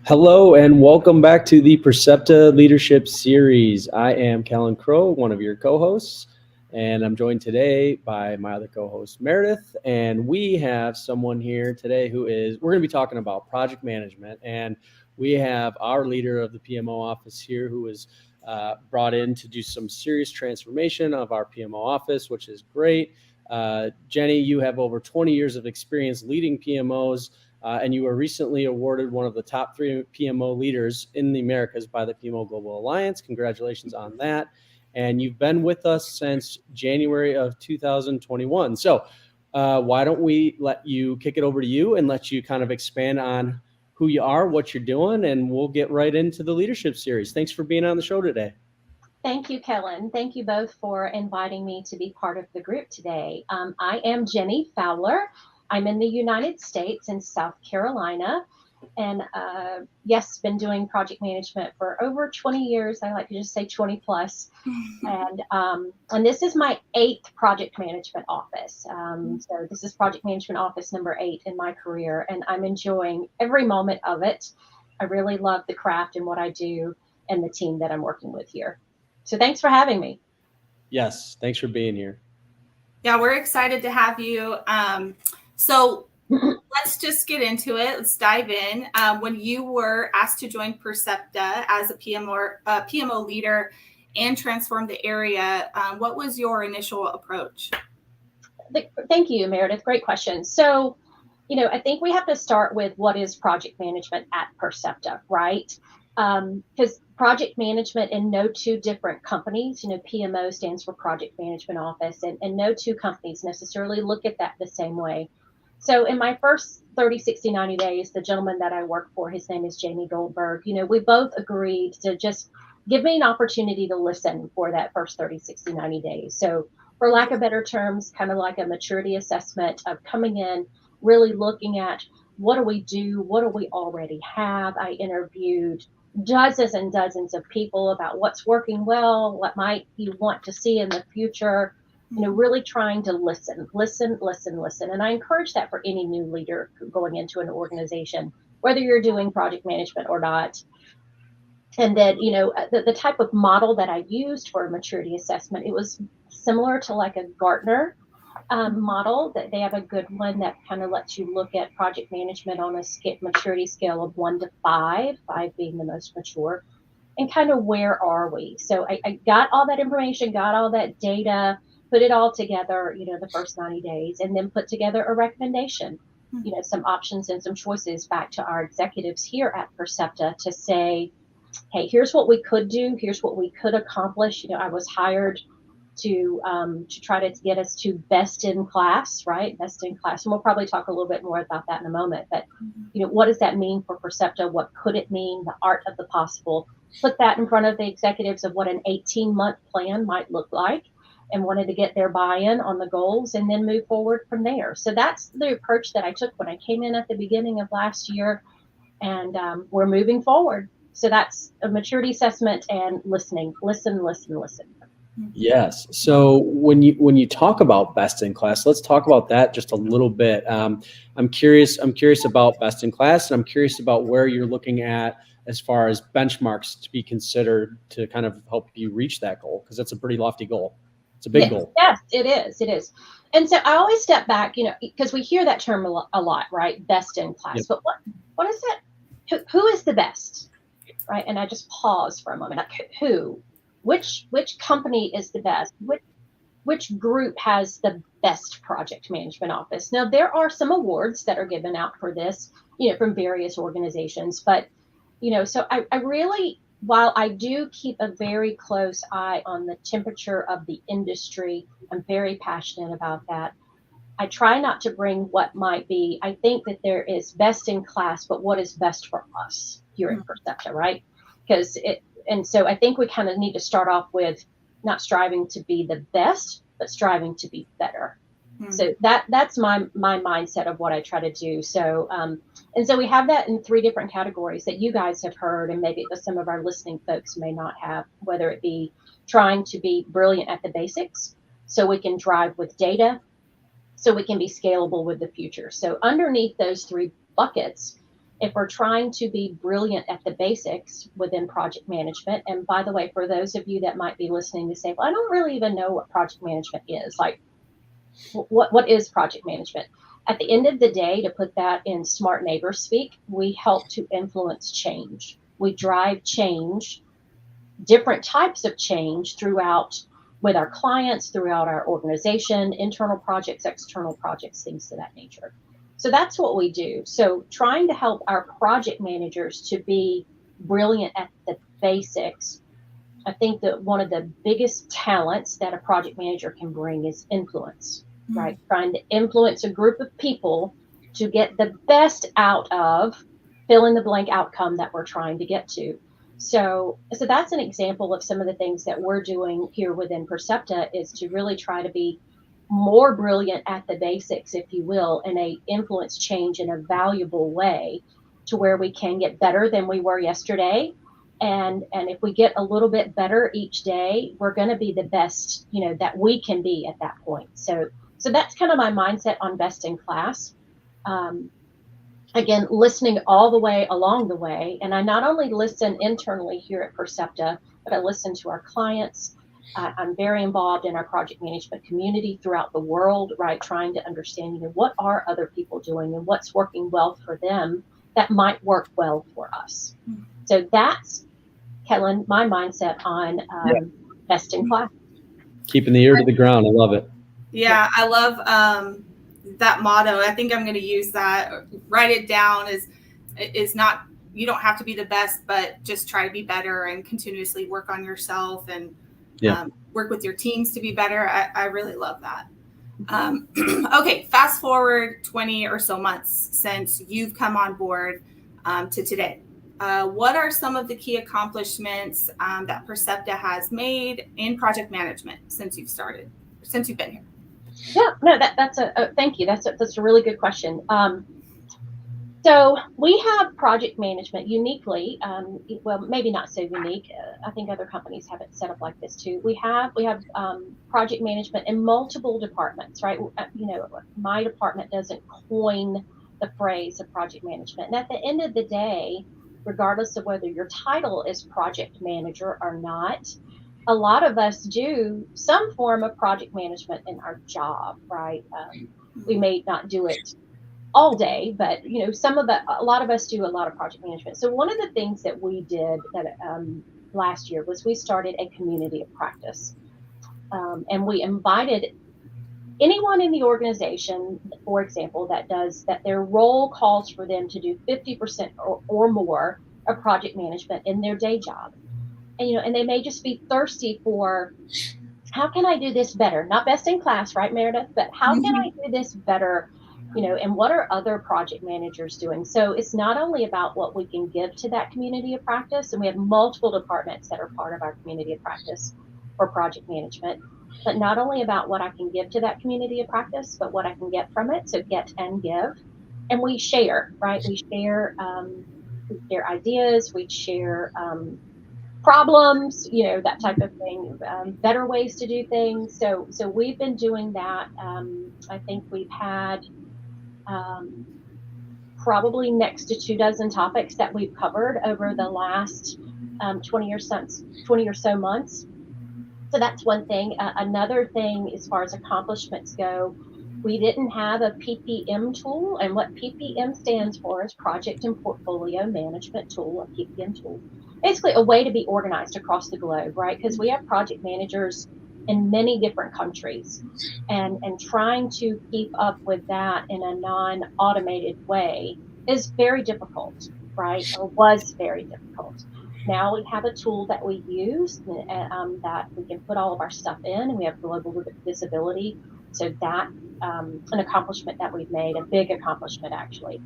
Hello and welcome back to the Percepta Leadership Series. I am Kellen Crow, one of your co-hosts, and I'm joined today by my other co-host, Meredith. And we have someone here today we're going to be talking about project management. And we have our leader of the PMO office here who was brought in to do some serious transformation of our PMO office, which is great. Jennie, you have over 20 years of experience leading PMOs. And you were recently awarded one of the top 3 PMO leaders in the Americas by the PMO Global Alliance. Congratulations on that. And you've been with us since January of 2021. So why don't we let you kick it over to you and let you kind of expand on who you are, what you're doing, and we'll get right into the leadership series. Thanks for being on the show today. Thank you, Kellen. Thank you both for inviting me to be part of the group today. I am Jennie Fowler. I'm in the United States in South Carolina, and yes, been doing project management for over 20 years. I like to just say 20 plus. And this is my 8th project management office. So this is project management office number 8 in my career, and I'm enjoying every moment of it. I really love the craft and what I do and the team that I'm working with here. So thanks for having me. Yes, thanks for being here. Yeah, we're excited to have you. So let's just get into it. Let's dive in. When you were asked to join Percepta as a PMO leader and transform the area, what was your initial approach? Thank you, Meredith. Great question. So, I think we have to start with what is project management at Percepta, right? Because project management in no 2 different companies, PMO stands for Project Management Office, and no 2 companies necessarily look at that the same way. So in my first 30, 60, 90 days, the gentleman that I work for, his name is Jamie Goldberg, we both agreed to just give me an opportunity to listen for that first 30, 60, 90 days. So for lack of better terms, kind of like a maturity assessment of coming in, really looking at what do we do? What do we already have? I interviewed dozens and dozens of people about what's working well, what might you want to see in the future, really trying to listen. And I encourage that for any new leader going into an organization, whether you're doing project management or not. And then, the type of model that I used for a maturity assessment, it was similar to like a Gartner model. That they have a good one that kind of lets you look at project management on a maturity scale of 1 to 5, 5 being the most mature, and kind of where are we? So I got all that information, got all that data, put it all together, the first 90 days, and then put together a recommendation, some options and some choices back to our executives here at Percepta to say, hey, here's what we could do, here's what we could accomplish. I was hired to try to get us to best in class, right? Best in class. And we'll probably talk a little bit more about that in a moment. But, what does that mean for Percepta? What could it mean? The art of the possible. Put that in front of the executives of what an 18-month plan might look like, and wanted to get their buy-in on the goals and then move forward from there. So that's the approach that I took when I came in at the beginning of last year. And we're moving forward. So that's a maturity assessment and listening. Listen. Yes. So when you talk about best in class, let's talk about that just a little bit. I'm curious about best in class, and I'm curious about where you're looking at as far as benchmarks to be considered to kind of help you reach that goal, because that's a pretty lofty goal. It's a big goal. Yes, it is. And so I always step back, because we hear that term a lot, right? Best in class. Yep. But what is that? Who is the best, right? And I just pause for a moment. Like, who? Which company is the best? Which group has the best project management office? Now, there are some awards that are given out for this, from various organizations. But, so I really, while I do keep a very close eye on the temperature of the industry, I'm very passionate about that. I try not to bring what might be. I think that there is best in class, but what is best for us here at Percepta, right? And so I think we kind of need to start off with not striving to be the best, but striving to be better. So that's my mindset of what I try to do. So and so we have that in 3 different categories that you guys have heard, and maybe some of our listening folks may not have, whether it be trying to be brilliant at the basics so we can drive with data, so we can be scalable with the future. So underneath those 3 buckets, if we're trying to be brilliant at the basics within project management, and by the way, for those of you that might be listening to say, well, I don't really even know what project management is, like what is project management? At the end of the day, to put that in smart neighbor speak, we help to influence change. We drive change, different types of change throughout with our clients, throughout our organization, internal projects, external projects, things of that nature. So that's what we do. So trying to help our project managers to be brilliant at the basics. I think that one of the biggest talents that a project manager can bring is influence, right? Trying to influence a group of people to get the best out of fill in the blank outcome that we're trying to get to. So that's an example of some of the things that we're doing here within Percepta, is to really try to be more brilliant at the basics, if you will, and a influence change in a valuable way to where we can get better than we were yesterday. And if we get a little bit better each day, we're going to be the best, that we can be at that point. So that's kind of my mindset on best in class. Again, listening all the way along the way. And I not only listen internally here at Percepta, but I listen to our clients. I'm very involved in our project management community throughout the world, right? Trying to understand, what are other people doing and what's working well for them that might work well for us. So that's, Kellen, my mindset on best in class. Keeping the ear to the ground. I love it. Yeah, I love that motto. I think I'm going to use that. Write it down. Is not, you don't have to be the best, but just try to be better and continuously work on yourself and work with your teams to be better. I really love that. Okay, fast forward 20 or so months since you've come on board to today. What are some of the key accomplishments that Percepta has made in project management since you've been here? Yeah, no, that's thank you. That's a really good question. So we have project management uniquely. Well, maybe not so unique. I think other companies have it set up like this too. We have project management in multiple departments, right? My department doesn't coin the phrase of project management. And at the end of the day, regardless of whether your title is project manager or not, a lot of us do some form of project management in our job, right? We may not do it all day, but a lot of us do a lot of project management. So one of the things that we did last year was we started a community of practice, and we invited anyone in the organization, for example, that their role calls for them to do 50% or more of project management in their day job. And they may just be thirsty for, how can I do this better? Not best in class, right, Meredith? But how can I do this better? And what are other project managers doing? So it's not only about what we can give to that community of practice, and we have multiple departments that are part of our community of practice for project management, but not only about what I can give to that community of practice, but what I can get from it. So get and give. And we share, right? We share ideas, we share problems, that type of thing, better ways to do things. So we've been doing that. I think we've had probably next to 24 topics that we've covered over the last 20 or so months. So that's one thing. Another thing, as far as accomplishments go, we didn't have a PPM tool, and what PPM stands for is Project and Portfolio Management Tool, a PPM tool. Basically a way to be organized across the globe, right? Because we have project managers in many different countries, and trying to keep up with that in a non-automated way is very difficult, right? Or was very difficult. Now we have a tool that we use that we can put all of our stuff in, and we have global visibility. So that an accomplishment that we've made, a big accomplishment actually.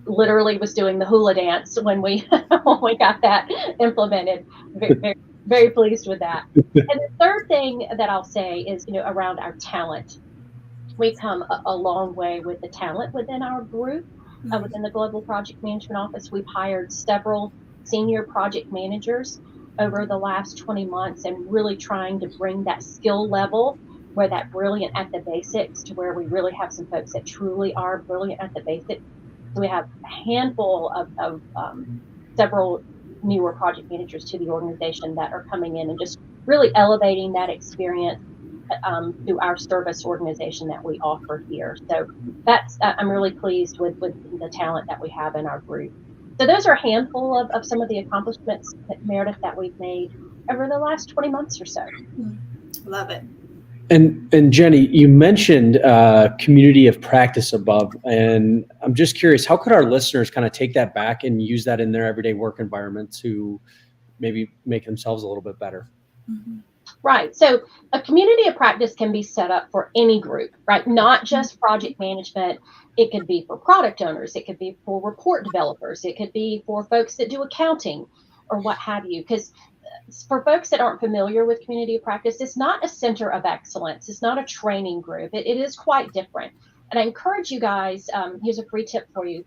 Literally was doing the hula dance when we got that implemented. Very, very, very pleased with that. And the third thing that I'll say is, around our talent. We've come a long way with the talent within our group. Within the Global Project Management Office, we've hired several senior project managers over the last 20 months, and really trying to bring that skill level where that brilliant at the basics, to where we really have some folks that truly are brilliant at the basics, So we have a handful of several newer project managers to the organization that are coming in and just really elevating that experience through our service organization that we offer here. So that's I'm really pleased with the talent that we have in our group. So those are a handful of some of the accomplishments, Meredith, that we've made over the last 20 months or so. Love it. And Jennie, you mentioned community of practice above, and I'm just curious, how could our listeners kind of take that back and use that in their everyday work environment to maybe make themselves a little bit better? Mm-hmm. Right. So a community of practice can be set up for any group, right? Not just project management. It could be for product owners. It could be for report developers. It could be for folks that do accounting or what have you. Because for folks that aren't familiar with community of practice, it's not a center of excellence. It's not a training group. It is quite different. And I encourage you guys, here's a free tip for you.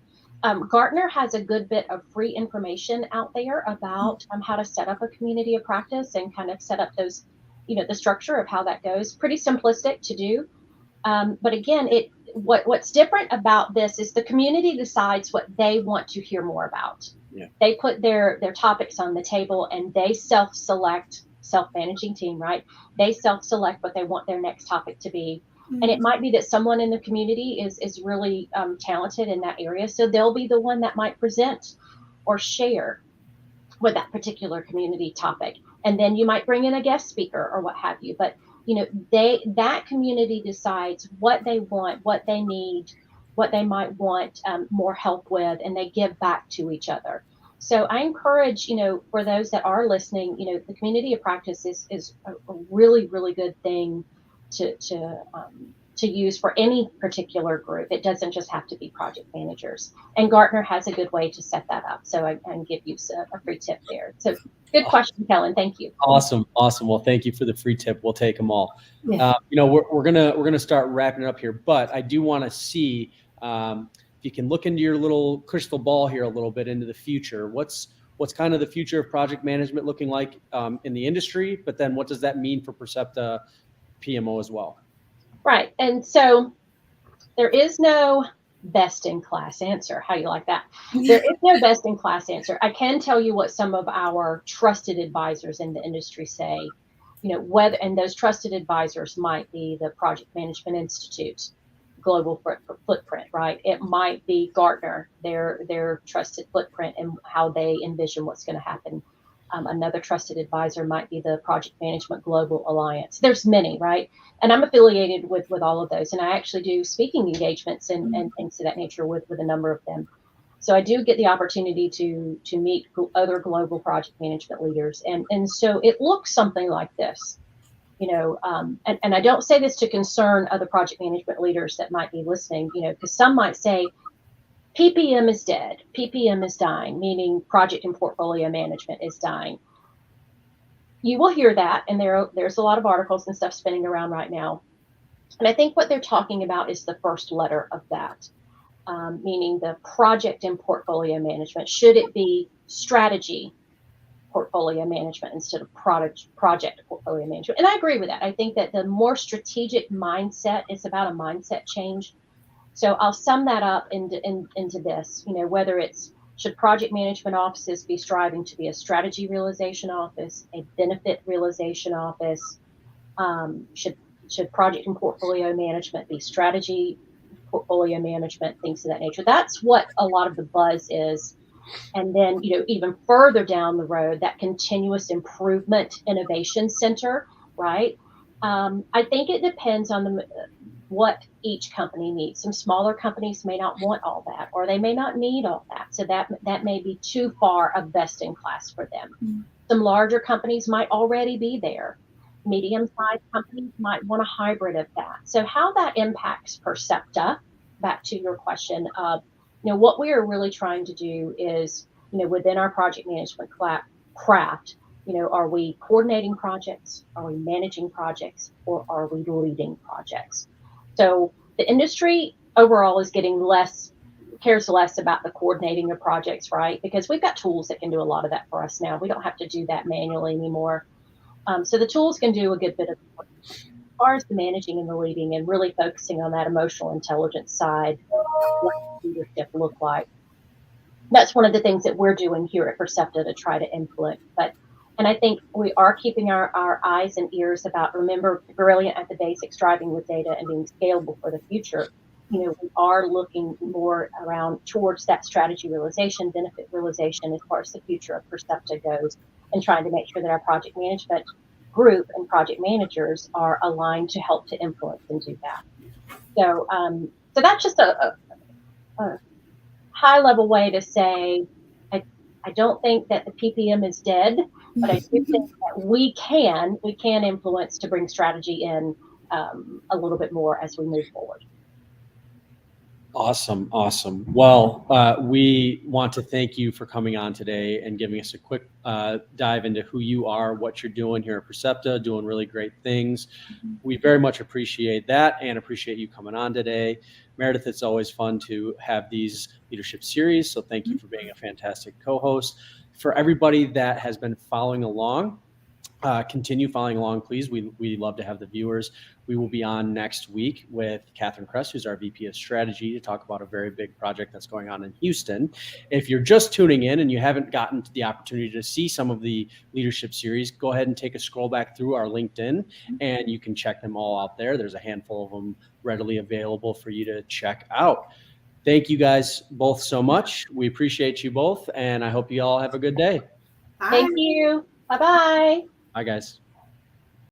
Gartner has a good bit of free information out there about how to set up a community of practice and kind of set up those, the structure of how that goes. Pretty simplistic to do. But again, what's different about this is the community decides what they want to hear more about. Yeah. They put their topics on the table and they self-select, self-managing team, right? They self-select what they want their next topic to be. Mm-hmm. And it might be that someone in the community is really talented in that area. So they'll be the one that might present or share with that particular community topic. And then you might bring in a guest speaker or what have you. But that community decides what they want, what they need, what they might want more help with, and they give back to each other. So I encourage, for those that are listening, the community of practice is a really, really good thing to use for any particular group. It doesn't just have to be project managers. And Gartner has a good way to set that up. So I can give you a free tip there. So good question, Kellen. Thank you. Awesome. Well, thank you for the free tip. We'll take them all. Yeah. We're gonna start wrapping it up here, but I do want to see if you can look into your little crystal ball here a little bit into the future. What's kind of the future of project management looking like in the industry? But then what does that mean for Percepta PMO as well? Right. And so there is no best-in-class answer. How you like that? There is no best-in-class answer. I can tell you what some of our trusted advisors in the industry say, whether, and those trusted advisors might be the Project Management Institute global footprint, right? It might be Gartner, their trusted footprint and how they envision what's going to happen. Another trusted advisor might be the Project Management Global Alliance. There's many, right? And I'm affiliated with all of those. And I actually do speaking engagements and things of that nature with a number of them. So I do get the opportunity to meet other global project management leaders. And so it looks something like this, and I don't say this to concern other project management leaders that might be listening, because some might say, PPM is dead. PPM is dying, meaning project and portfolio management is dying. You will hear that, and there's a lot of articles and stuff spinning around right now. And I think what they're talking about is the first letter of that, meaning the project and portfolio management. Should it be strategy portfolio management instead of project portfolio management? And I agree with that. I think that the more strategic mindset is about a mindset change. So I'll sum that up into this, whether it's should project management offices be striving to be a strategy realization office, a benefit realization office? Should project and portfolio management be strategy, portfolio management, things of that nature? That's what a lot of the buzz is. And then, even further down the road, that continuous improvement innovation center, right? I think it depends on what each company needs. Some smaller companies may not want all that, or they may not need all that. So that may be too far of best in class for them. Mm-hmm. Some larger companies might already be there. Medium-sized companies might want a hybrid of that. So how that impacts Percepta, back to your question of, what we are really trying to do is, within our project management craft, are we coordinating projects? Are we managing projects? Or are we leading projects? So the industry overall is cares less about the coordinating of projects, right? Because we've got tools that can do a lot of that for us now. We don't have to do that manually anymore. So the tools can do a good bit of work. far as the managing and the leading and really focusing on that emotional intelligence side, what does leadership look like? That's one of the things that we're doing here at Percepta to try to influence. And I think we are keeping our eyes and ears about, remember, brilliant at the basics, driving with data and being scalable for the future. We are looking more around towards that strategy realization, benefit realization as far as the future of Percepta goes, and trying to make sure that our project management group and project managers are aligned to help to influence and do that. So that's just a high level way to say, I don't think that the PPM is dead, but I do think that we can influence to bring strategy in a little bit more as we move forward. Awesome. Well, we want to thank you for coming on today and giving us a quick dive into who you are, what you're doing here at Percepta, doing really great things. We very much appreciate that and appreciate you coming on today. Meredith, it's always fun to have these leadership series, so thank you for being a fantastic co-host. For everybody that has been following along, continue following along, please. We love to have the viewers. We will be on next week with Catherine Kress, who's our VP of Strategy, to talk about a very big project that's going on in Houston. If you're just tuning in and you haven't gotten the opportunity to see some of the leadership series, go ahead and take a scroll back through our LinkedIn, and you can check them all out there. There's a handful of them readily available for you to check out. Thank you guys both so much. We appreciate you both, and I hope you all have a good day. Bye. Thank you. Bye-bye. Bye, guys.